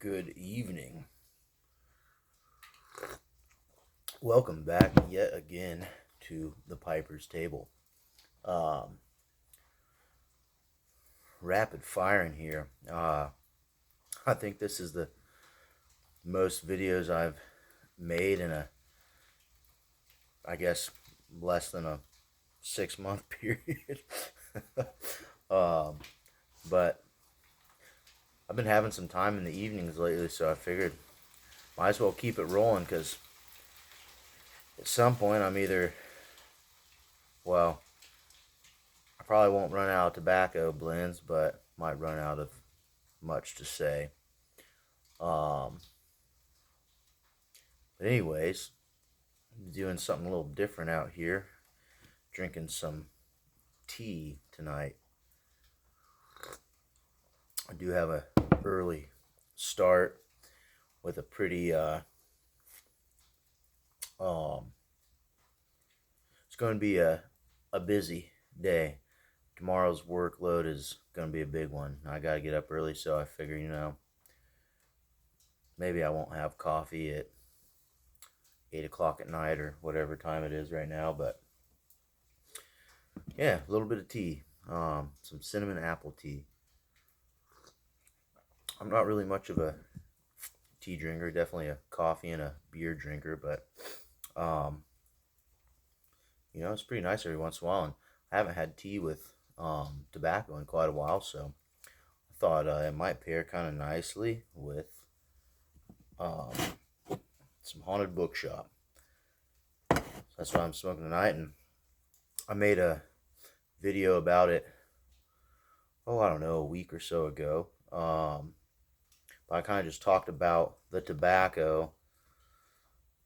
Good evening. Welcome back yet again to the Piper's Table. Rapid firing here. I think this is the most videos I've made in I guess, less than a 6-month period. But I've been having some time in the evenings lately, so I figured might as well keep it rolling because at some point I'm either, well, I probably won't run out of tobacco blends, but might run out of much to say. But anyways, doing something a little different out here. Drinking some tea tonight. I do have a early start with a pretty it's going to be a busy day. Tomorrow's workload is going to be a big one. I got to get up early, so I figure, maybe I won't have coffee at 8 o'clock at night or whatever time it is right now, but yeah, a little bit of tea, some cinnamon apple tea. I'm not really much of a tea drinker, definitely a coffee and a beer drinker, but it's pretty nice every once in a while, and I haven't had tea with tobacco in quite a while, so I thought it might pair kind of nicely with some Haunted Bookshop. So that's what I'm smoking tonight, and I made a video about it, I don't know, a week or so ago. But I kind of just talked about the tobacco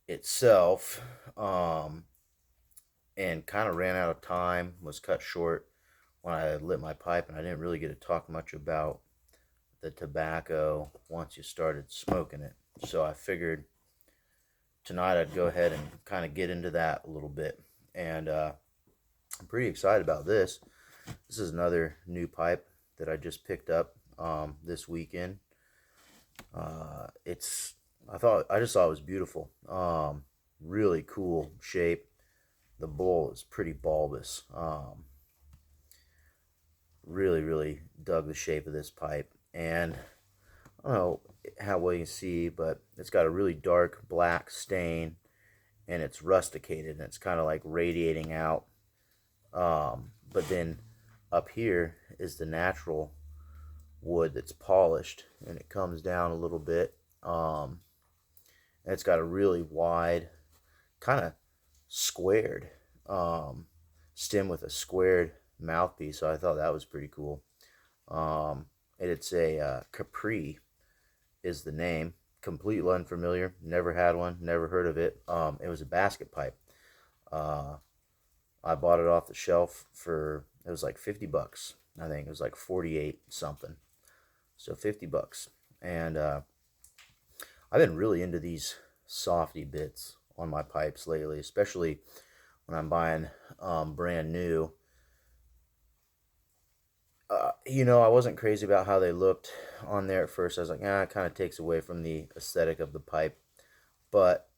itself, and kind of ran out of time, was cut short when I lit my pipe, and I didn't really get to talk much about the tobacco once you started smoking it. So I figured tonight I'd go ahead and kind of get into that a little bit, and I'm pretty excited about this. This is another new pipe that I just picked up this weekend. I just thought it was beautiful. Really cool shape. The bowl is pretty bulbous. Really dug the shape of this pipe, and I don't know how well you can see, but it's got a really dark black stain, and it's rusticated, and it's kind of like radiating out. But then up here is the natural wood that's polished, and it comes down a little bit. And it's got a really wide, kind of squared stem with a squared mouthpiece, so I thought that was pretty cool. It's a Capri is the name. Completely unfamiliar, never had one, never heard of it. It was a basket pipe. I bought it off the shelf it was like $50. I think it was like 48 something. So $50. And I've been really into these softy bits on my pipes lately, especially when I'm buying brand new. I wasn't crazy about how they looked on there at first. I was like, it kind of takes away from the aesthetic of the pipe. But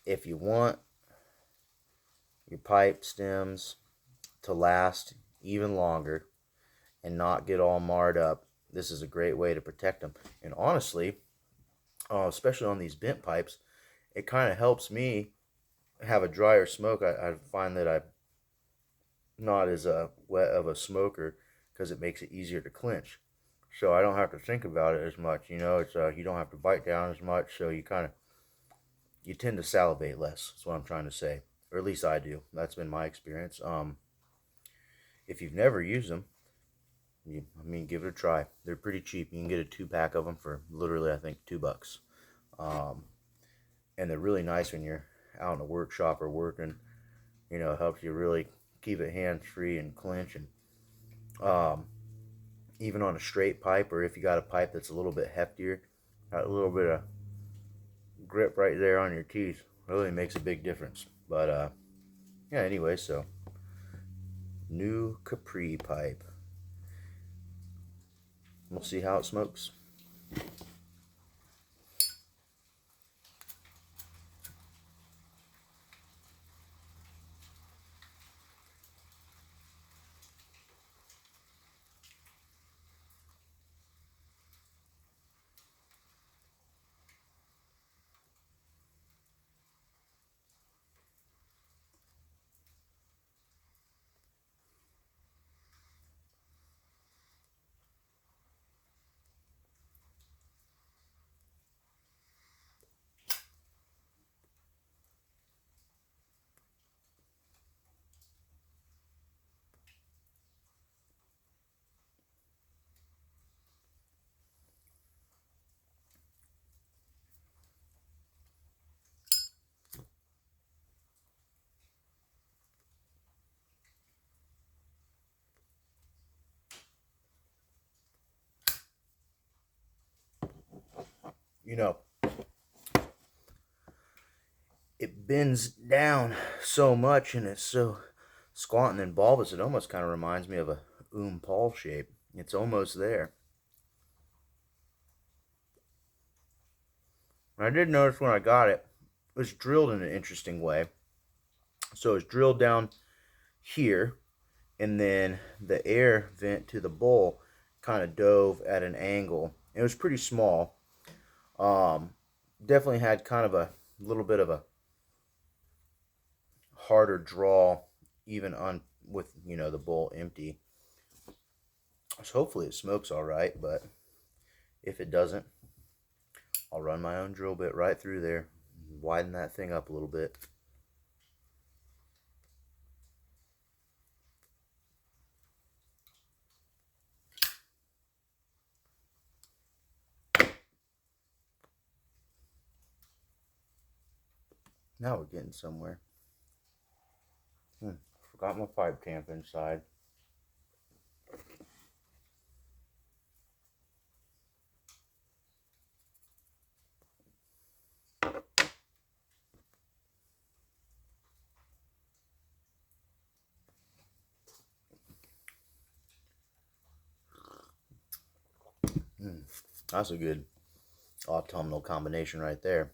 if you want your pipe stems to last even longer and not get all marred up, this is a great way to protect them. And honestly, especially on these bent pipes, it kind of helps me have a drier smoke. I find that I'm not as wet of a smoker because it makes it easier to clench. So I don't have to think about it as much. It's you don't have to bite down as much, so you tend to salivate less. That's what I'm trying to say, or at least I do. That's been my experience. If you've never used them, give it a try. They're pretty cheap. You can get a 2-pack of them for literally, I think, $2. And they're really nice when you're out in a workshop or working. It helps you really keep it hands-free and clench. And even on a straight pipe, or if you got a pipe that's a little bit heftier, got a little bit of grip right there on your teeth, really makes a big difference. But yeah, anyway, so new Capri pipe. We'll see how it smokes. you know, it bends down so much and it's so squat and bulbous, it almost kind of reminds me of a Paul shape. It's almost there. And I did notice when I got it, it was drilled in an interesting way. So it's drilled down here, and then the air vent to the bowl kind of dove at an angle. It was pretty small. Um, Definitely had kind of a little bit of a harder draw, even on with the bowl empty. So hopefully it smokes all right, but if it doesn't, I'll run my own drill bit right through there, widen that thing up a little bit. Now we're getting somewhere. Forgot my pipe tamp inside. That's a good autumnal combination right there.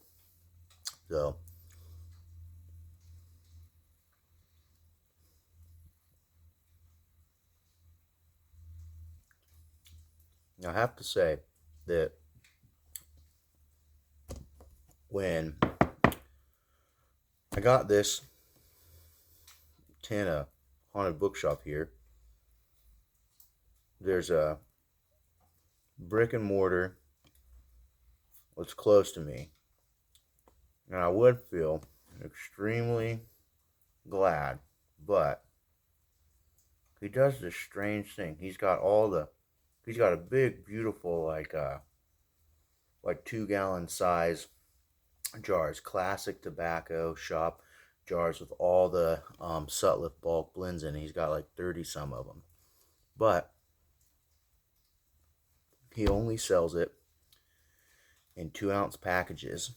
So I have to say that when I got this tin of haunted bookshop here, there's a brick and mortar that's close to me, and I would feel extremely glad, but he does this strange thing. He's got a big, beautiful, like 2-gallon size jars, classic tobacco shop jars with all the Sutliff bulk blends in it. He's got like 30 some of them, but he only sells it in 2-ounce packages,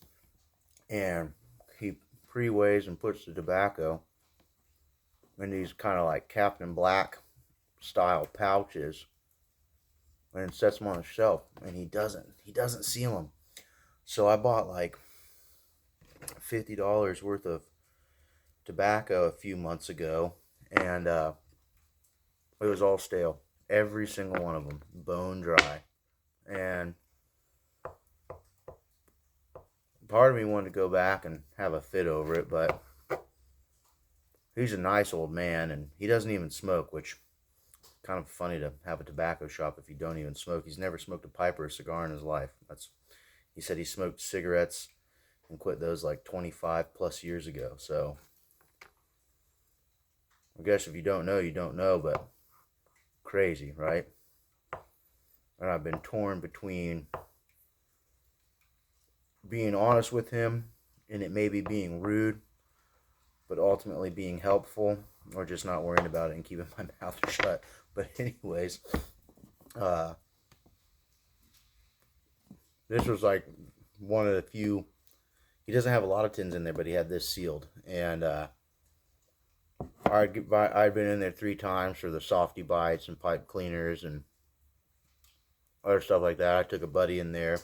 and he pre-weighs and puts the tobacco in these kind of like Captain Black style pouches and sets them on a shelf, and he doesn't seal them. So I bought like $50 worth of tobacco a few months ago, and it was all stale, every single one of them, bone dry. And part of me wanted to go back and have a fit over it, but he's a nice old man, and he doesn't even smoke, which kind of funny to have a tobacco shop if you don't even smoke. He's never smoked a pipe or a cigar in his life. He said he smoked cigarettes and quit those like 25 plus years ago. So I guess if you don't know, you don't know, but crazy, right? And I've been torn between being honest with him and it maybe being rude, but ultimately being helpful, or just not worrying about it and keeping my mouth shut. But anyways, this was like one of the few. He doesn't have a lot of tins in there, but he had this sealed, and I'd been in there 3 times for the softy bites and pipe cleaners and other stuff like that. I took a buddy in there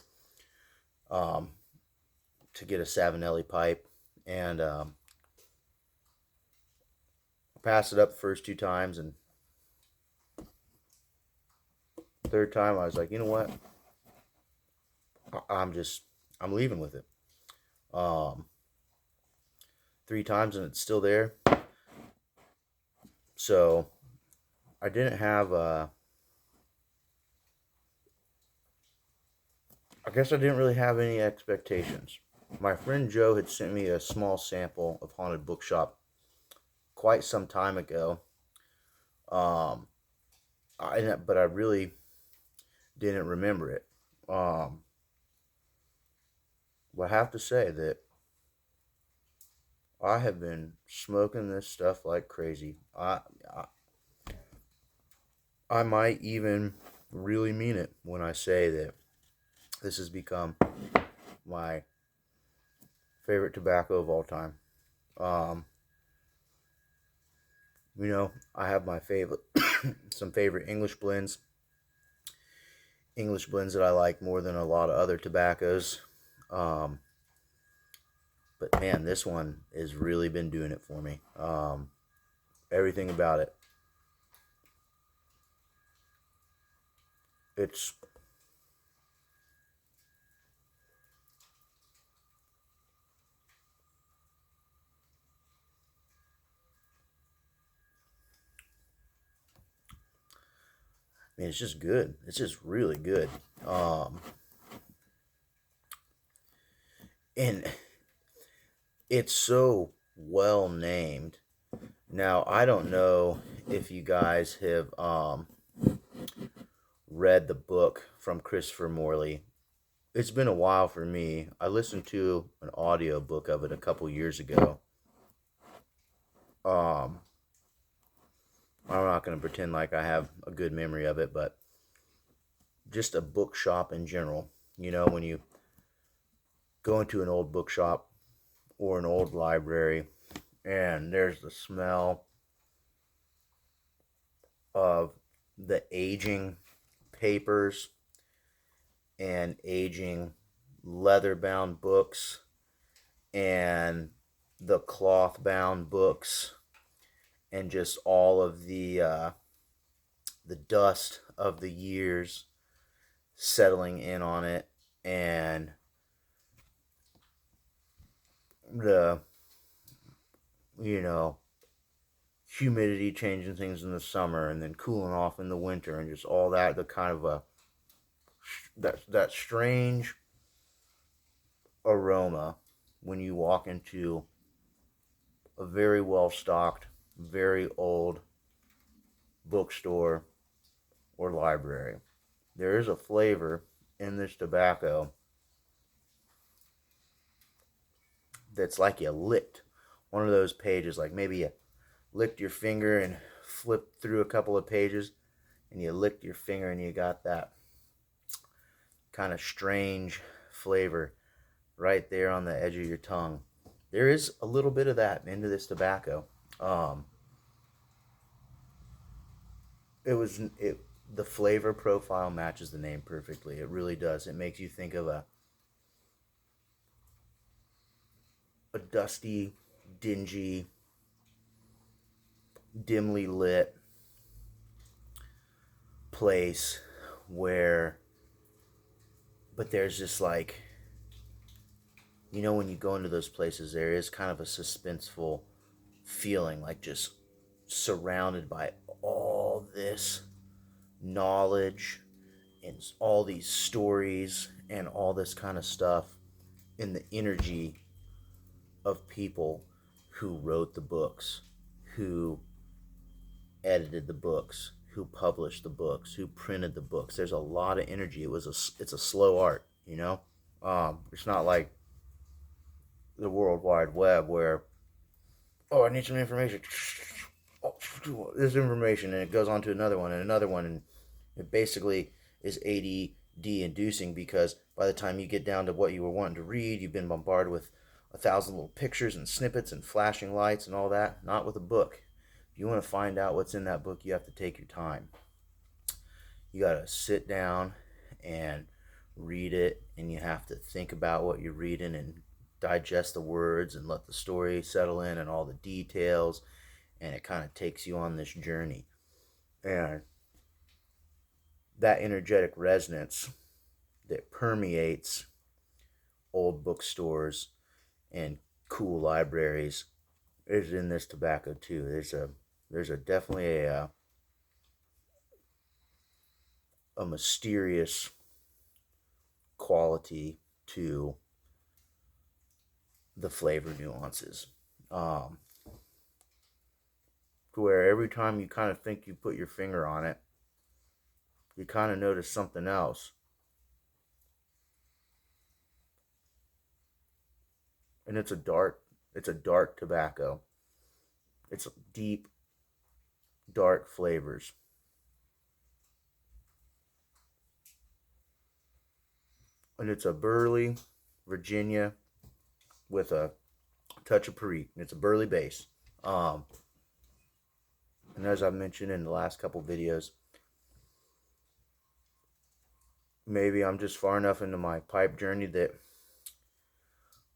to get a Savinelli pipe, and passed it up the first 2 times, and third time I was like, you know what? I'm leaving with it. 3 times and it's still there. So I didn't have I guess I didn't really have any expectations. My friend Joe had sent me a small sample of Haunted Bookshop quite some time ago. But I really didn't remember it. But I have to say that I have been smoking this stuff like crazy. I might even really mean it when I say that this has become my favorite tobacco of all time. Um, I have my favorite, some favorite English blends that I like more than a lot of other tobaccos. Um, but man, this one has really been doing it for me. Everything about it. It's it's just good. It's just really good. Um, and it's so well named. Now, I don't know if you guys have read the book from Christopher Morley. It's been a while for me. I listened to an audio book of it a couple years ago. Um, I'm not going to pretend like I have a good memory of it, but just a bookshop in general. When you go into an old bookshop or an old library and there's the smell of the aging papers and aging leather bound books and the cloth bound books and just all of the dust of the years settling in on it, and the you know humidity changing things in the summer and then cooling off in the winter, and just all that, the kind of that strange aroma when you walk into a very well stocked, very old bookstore or library. There is a flavor in this tobacco that's like you licked one of those pages, like maybe you licked your finger and flipped through a couple of pages, and you licked your finger and you got that kind of strange flavor right there on the edge of your tongue. There is a little bit of that into this tobacco. Um, it the flavor profile matches the name perfectly. It really does. It makes you think of a dusty, dingy, dimly lit place where, but there's just like, when you go into those places, there is kind of a suspenseful feeling, like just surrounded by all this knowledge and all these stories and all this kind of stuff, in the energy of people who wrote the books, who edited the books, who published the books, who printed the books. There's a lot of energy. It's a slow art, It's not like the World Wide Web where, oh, I need some information. Oh, this information, and it goes on to another one, and it basically is ADD inducing, because by the time you get down to what you were wanting to read, you've been bombarded with 1,000 little pictures and snippets and flashing lights and all that. Not with a book. If you want to find out what's in that book, you have to take your time. You got to sit down and read it, and you have to think about what you're reading and digest the words and let the story settle in and all the details, and it kind of takes you on this journey. And that energetic resonance that permeates old bookstores and cool libraries is in this tobacco too. There's a definitely a mysterious quality to the flavor nuances. Um, to where every time you kind of think you put your finger on it, you kind of notice something else. And it's a dark tobacco. It's deep, dark flavors. And it's a burly, Virginia with a touch of Perique. It's a burley base. And as I mentioned in the last couple videos, maybe I'm just far enough into my pipe journey that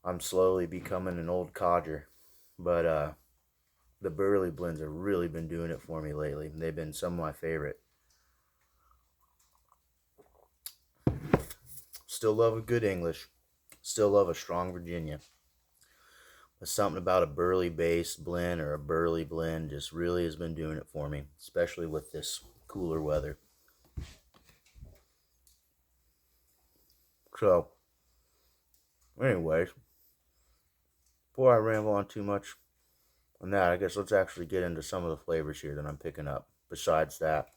I'm slowly becoming an old codger. But the burley blends have really been doing it for me lately. They've been some of my favorite. Still love a good English. Still love a strong Virginia. But something about a burley base blend or a burley blend just really has been doing it for me, especially with this cooler weather. So, anyways, before I ramble on too much on that, I guess let's actually get into some of the flavors here that I'm picking up. Besides that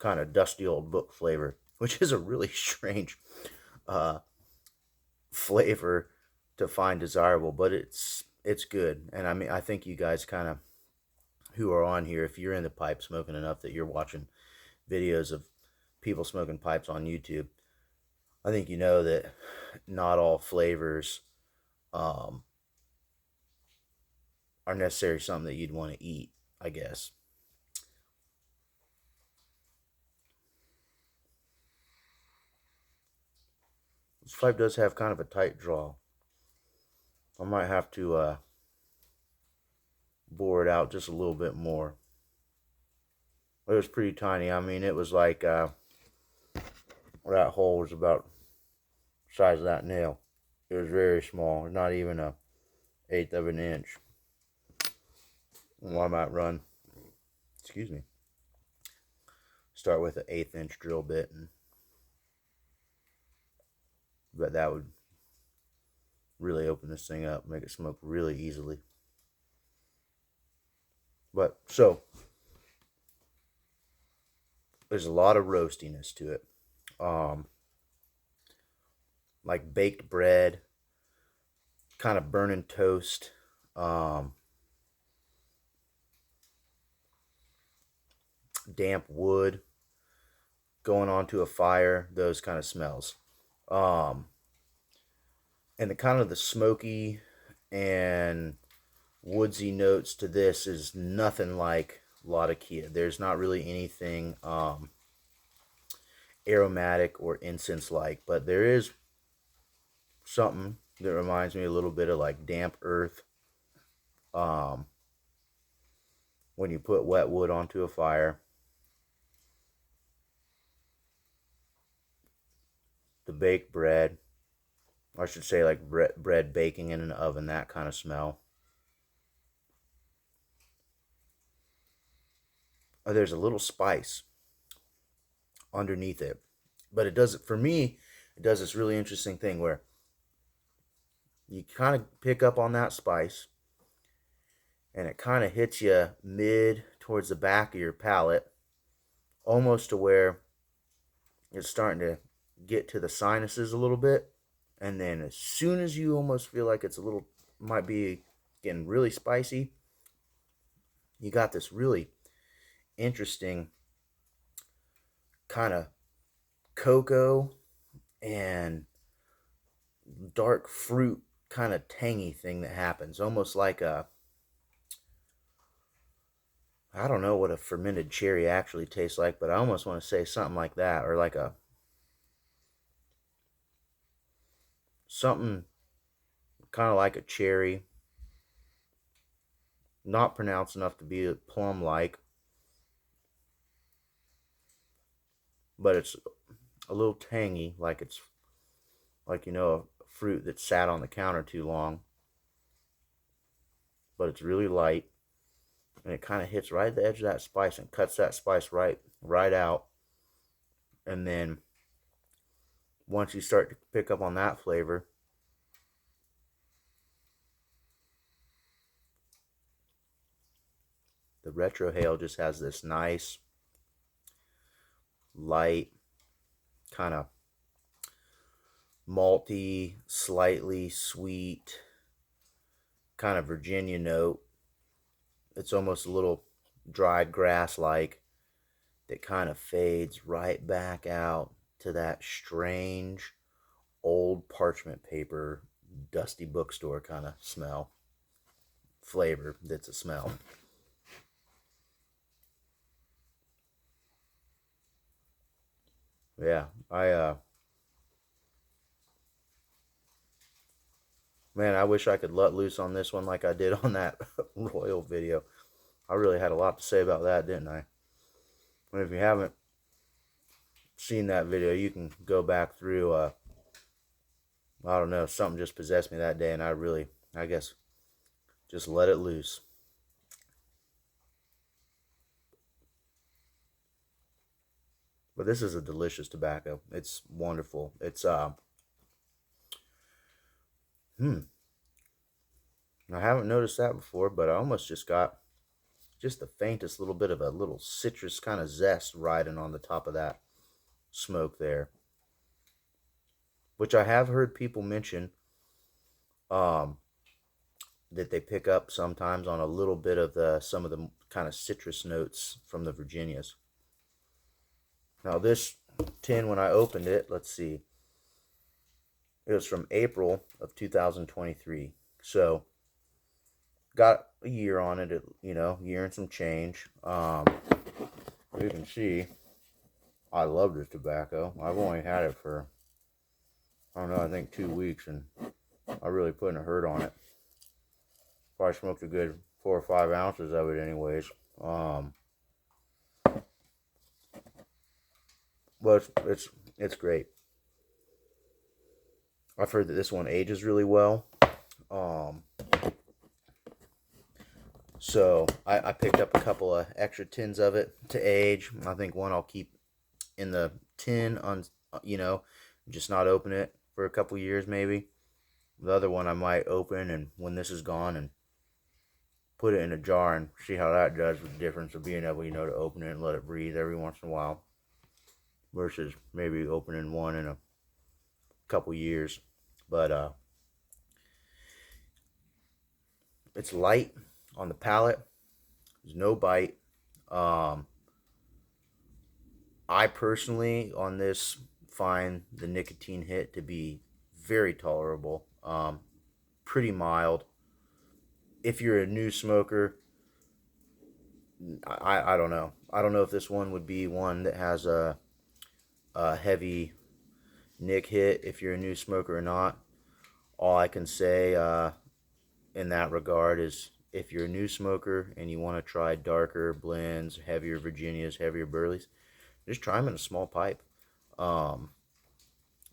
kind of dusty old book flavor, which is a really strange uh, flavor to find desirable, but it's good. And I mean, I think you guys kind of who are on here, if you're into pipe smoking enough that you're watching videos of people smoking pipes on YouTube, I think you know that not all flavors um, are necessarily something that you'd want to eat, I guess. This pipe does have kind of a tight draw. I might have to bore it out just a little bit more. It was pretty tiny. I mean, it was like that hole was about the size of that nail. It was very small, not even a eighth of an inch. Well, I might run, excuse me, start with an eighth inch drill bit, but that would really open this thing up, make it smoke really easily. But so there's a lot of roastiness to it, like baked bread, kind of burning toast, damp wood going onto a fire, those kind of smells. Um, and the kind of the smoky and woodsy notes to this is nothing like Latakia. There's not really anything aromatic or incense like, but there is something that reminds me a little bit of like damp earth. Um, when you put wet wood onto a fire, the baked bread, I should say like bread baking in an oven, that kind of smell. There's a little spice underneath it, but it does it for me. It does this really interesting thing where you kind of pick up on that spice, and it kind of hits you mid towards the back of your palate, almost to where it's starting to get to the sinuses a little bit, and then as soon as you almost feel like it's a little might be getting really spicy, you got this really interesting kind of cocoa and dark fruit kind of tangy thing that happens, almost like a, I don't know what a fermented cherry actually tastes like, but I almost want to say something like that, or like a something kind of like a cherry, not pronounced enough to be plum like, but it's a little tangy, like it's like, you know, a fruit that sat on the counter too long, but it's really light, and it kind of hits right at the edge of that spice and cuts that spice right out. And then once you start to pick up on that flavor, the retrohale just has this nice light kind of malty, slightly sweet kind of Virginia note. It's almost a little dried grass like, that kind of fades right back out to that strange old parchment paper, dusty bookstore kind of smell, flavor that's a smell. Yeah, man, I wish I could let loose on this one like I did on that Royal video. I really had a lot to say about that, didn't I? And if you haven't seen that video, you can go back through. I don't know, something just possessed me that day, and I guess, just let it loose. But this is a delicious tobacco. It's wonderful. It's I haven't noticed that before, but I almost just got just the faintest little bit of a little citrus kind of zest riding on the top of that smoke there, which I have heard people mention um, that they pick up sometimes on a little bit of some of the kind of citrus notes from the Virginias. Now this tin, when I opened it, let's see, it was from April of 2023, so got a year on it, year and some change. You can see I love this tobacco. I've only had it for, I don't know, I think 2 weeks, and I really putting a hurt on it. Probably smoked a good 4 or 5 ounces of it anyways. But it's great. I've heard that this one ages really well. So I picked up a couple of extra tins of it to age. I think one I'll keep in the tin on, just not open it for a couple years maybe. The other one I might open, and when this is gone, and put it in a jar and see how that does, with the difference of being able, to open it and let it breathe every once in a while, versus maybe opening one in a couple years. But it's light on the palate. There's no bite. I personally, on this, find the nicotine hit to be very tolerable. Pretty mild. If you're a new smoker, I don't know. I don't know if this one would be one that has a heavy nic hit if you're a new smoker or not. All I can say in that regard is, if you're a new smoker and you want to try darker blends, heavier Virginias, heavier Burleys, just try them in a small pipe. And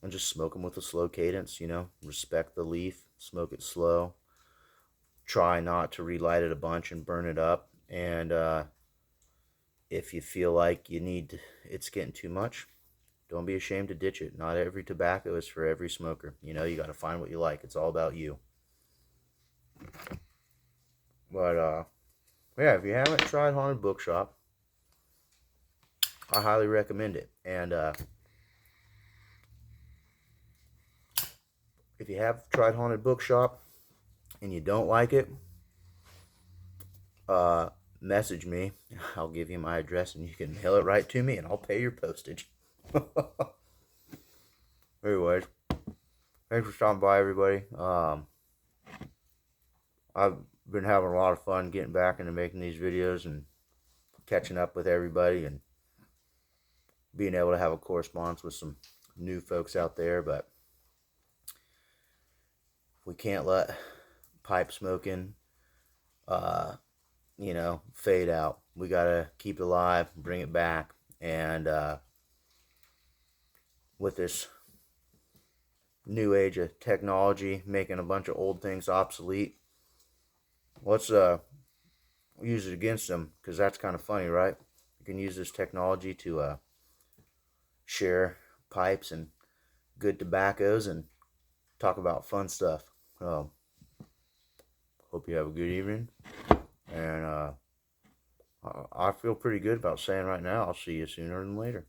just smoke them with a slow cadence, respect the leaf, smoke it slow. Try not to relight it a bunch and burn it up. And if you feel like it's getting too much, don't be ashamed to ditch it. Not every tobacco is for every smoker. You got to find what you like. It's all about you. But yeah, if you haven't tried Haunted Bookshop, I highly recommend it. And if you have tried Haunted Bookshop and you don't like it, message me. I'll give you my address and you can mail it right to me, and I'll pay your postage. Anyways, thanks for stopping by, everybody. I've been having a lot of fun getting back into making these videos and catching up with everybody, and being able to have a correspondence with some new folks out there. But we can't let pipe smoking fade out. We gotta keep it alive, bring it back. And with this new age of technology making a bunch of old things obsolete, let's use it against them, because that's kind of funny, right? You can use this technology to share pipes and good tobaccos and talk about fun stuff. Hope you have a good evening, and I feel pretty good about saying right now, I'll see you sooner than later.